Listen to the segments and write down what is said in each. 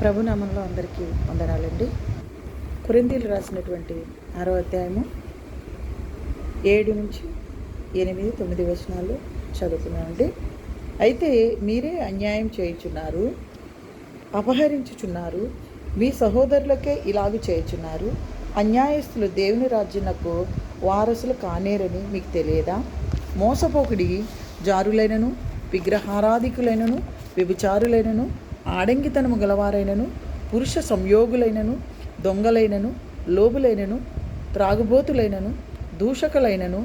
ప్రభునామంలో అందరికీ వందనాలండి. కొరింథీయులకు రాసినటువంటి 6వ అధ్యాయము 7 నుంచి 8, 9 వచనాలు చదువుతున్నామండి. అయితే మీరే అన్యాయం చేయుచున్నారు, అపహరించుచున్నారు, మీ సహోదరులకే ఇలాగు చేయుచున్నారు. అన్యాయస్తులు దేవుని రాజ్యమునకు వారసులు కానేరని మీకు తెలియదా? మోసపోకుడి, జారులైనను, విగ్రహారాధికులైనను, వ్యభిచారులైనను, ఆడంగితనము గలవారైనను, పురుష సంయోగులైనను, దొంగలైనను, లోబులైనను, త్రాగుబోతులైనను, దూషకులైనను,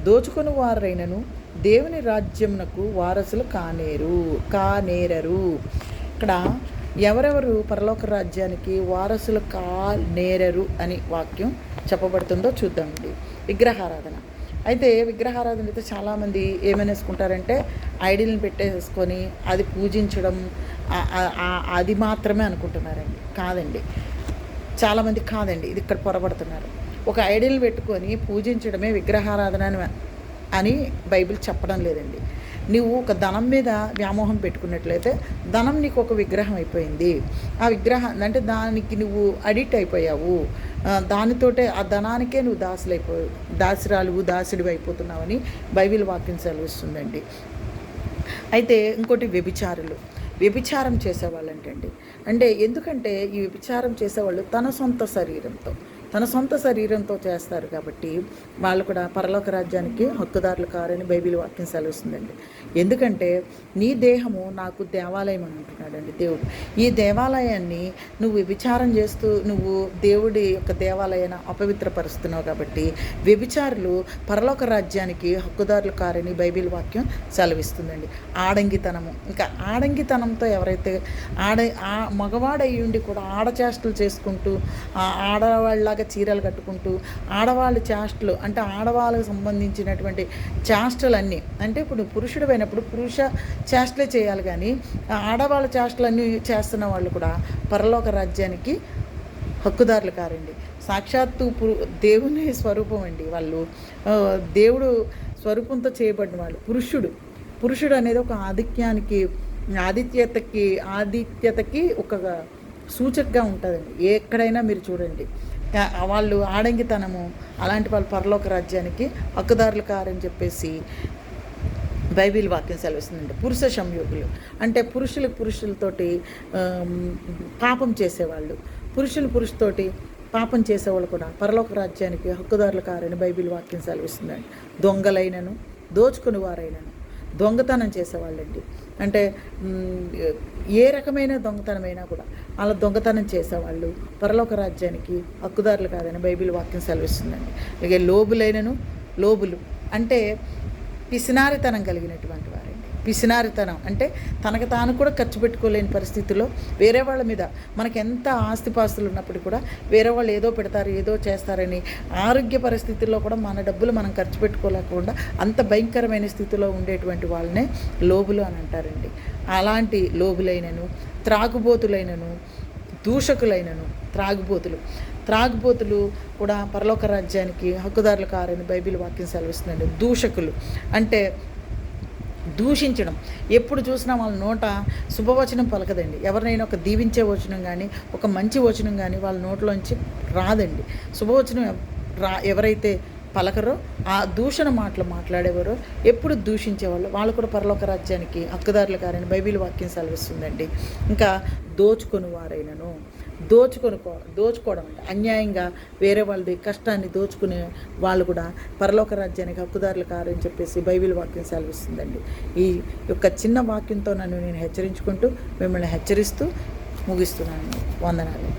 దోచుకొని వారైనను దేవుని రాజ్యమునకు వారసులు కానేరరు. ఇక్కడ ఎవరెవరు పరలోక రాజ్యానికి వారసులు కానేరరు అని వాక్యం చెప్పబడుతుందో చూద్దామండి. విగ్రహారాధన. అయితే విగ్రహారాధన అయితే చాలామంది ఏమనేసుకుంటారంటే ఐడిల్ని పెట్టేసుకొని అది పూజించడం అది మాత్రమే అనుకుంటున్నారండి. కాదండి, చాలామంది కాదండి, ఇది ఇక్కడ పొరపడుతున్నారు. ఒక ఐడిల్ని పెట్టుకొని పూజించడమే విగ్రహారాధన అని బైబిల్ చెప్పడం లేదండి. నువ్వు ఒక ధనం మీద వ్యామోహం పెట్టుకున్నట్లయితే ధనం నీకు ఒక విగ్రహం అయిపోయింది. ఆ విగ్రహం అంటే దానికి నువ్వు అడిక్ట్ అయిపోయావు, దానితోటే ఆ ధనానికే నువ్వు దాసుడివి అయిపోతున్నావని బైబిల్ వాక్యం సెలవిస్తుందండి. అయితే ఇంకోటి వ్యభిచారం చేసేవాళ్ళంటండి. అంటే ఎందుకంటే ఈ వ్యభిచారం చేసేవాళ్ళు తన సొంత శరీరంతో చేస్తారు కాబట్టి వాళ్ళు కూడా పరలోక రాజ్యానికి హక్కుదారులు కారని బైబిల్ వాక్యం సెలవుస్తుందండి. ఎందుకంటే నీ దేహము నాకు దేవాలయం అని అంటున్నాడండి దేవుడు. ఈ దేవాలయాన్ని నువ్వు వ్యభిచారం చేస్తూ నువ్వు దేవుడి యొక్క దేవాలయాన్ని అపవిత్రపరుస్తున్నావు కాబట్టి వ్యభిచారులు పరలోక రాజ్యానికి హక్కుదారులు కారని బైబిల్ వాక్యం సెలవిస్తుందండి. ఆడంగితనము, ఇంకా ఆడంగితనంతో ఎవరైతే మగవాడయి ఉండి కూడా ఆడచేష్టలు చేసుకుంటూ ఆడవాళ్ళలాగా చీరలు కట్టుకుంటూ ఆడవాళ్ళ చేష్టలు అంటే ఆడవాళ్ళకు సంబంధించినటువంటి చేష్టలన్నీ అంటే ఇప్పుడు పురుషుడు అయినప్పుడు పురుష చేష్టలే చేయాలి, కానీ ఆడవాళ్ళ చేష్టలన్నీ చేస్తున్న వాళ్ళు కూడా పరలోక రాజ్యానికి హక్కుదారులు కారండి. సాక్షాత్తు దేవుని స్వరూపం అండి వాళ్ళు, దేవుడు స్వరూపంతో చేయబడిన వాళ్ళు. పురుషుడు అనేది ఒక ఆదిత్యతకి ఒక సూచకగా ఉంటుందండి. ఎక్కడైనా మీరు చూడండి, వాళ్ళు ఆడంగితనము అలాంటి వాళ్ళు పరలోక రాజ్యానికి హక్కుదారులు కారని చెప్పేసి బైబిల్ వాక్యం సెలవిస్తుందండి. పురుష సంయోగులు అంటే పురుషులతోటి పాపం చేసేవాళ్ళు, పురుషులతోటి పాపం చేసేవాళ్ళు కూడా పరలోక రాజ్యానికి హక్కుదారులు కారని బైబిల్ వాక్యం సెలవిస్తుందండి. దొంగలైనను, దోచుకుని వారైనను, దొంగతనం చేసేవాళ్ళండి. అంటే ఏ రకమైన దొంగతనమైనా కూడా అలా దొంగతనం చేసేవాళ్ళు పరలోక రాజ్యానికి హక్కుదారులు కాదని బైబిల్ వాక్యం సెలవిస్తుందండి. అలాగే లోబులు అంటే పిసినారితనం కలిగినటువంటి వారండి. పిసినారితనం అంటే తనకు తాను కూడా ఖర్చు పెట్టుకోలేని పరిస్థితుల్లో వేరే వాళ్ళ మీద మనకు ఎంత ఆస్తిపాస్తులు ఉన్నప్పుడు కూడా వేరే వాళ్ళు ఏదో పెడతారు ఏదో చేస్తారని ఆరోగ్య పరిస్థితుల్లో కూడా మన డబ్బులు మనం ఖర్చు పెట్టుకోలేకుండా అంత భయంకరమైన స్థితిలో ఉండేటువంటి వాళ్ళనే లోబులు అని అంటారండి. అలాంటి లోబులైనను, త్రాగుబోతులైనను, దూషకులైనను, త్రాగుబోతులు కూడా పరలోక రాజ్యానికి హక్కుదారులు కారని బైబిల్ వాక్యం సెలవిస్తుందండి. దూషకులు అంటే దూషించడం, ఎప్పుడు చూసినా వాళ్ళ నోట శుభవచనం పలకదండి. ఎవరినైనా ఒక దీవించే వచనం కానీ ఒక మంచి వచనం కానీ వాళ్ళ నోట్లోంచి రాదండి. శుభవచనం ఎవరైతే పలకరో ఆ దూషణ మాటలు మాట్లాడేవారో ఎప్పుడు దూషించేవాళ్ళు వాళ్ళు కూడా పరలోక రాజ్యానికి హక్కుదారులు కారని బైబిల్ వాక్యం సెలవిస్తుందండి. ఇంకా దోచుకొని వారైనను, దోచుకోవడం అంటే అన్యాయంగా వేరే వాళ్ళది కష్టాన్ని దోచుకునే వాళ్ళు కూడా పరలోక రాజ్యానికి హక్కుదారులు కారని చెప్పేసి బైబిల్ వాక్యం సెలవిస్తుందండి. ఈ యొక్క చిన్న వాక్యంతో నేను హెచ్చరించుకుంటూ మిమ్మల్ని హెచ్చరిస్తూ ముగిస్తున్నాను. వందనాలు.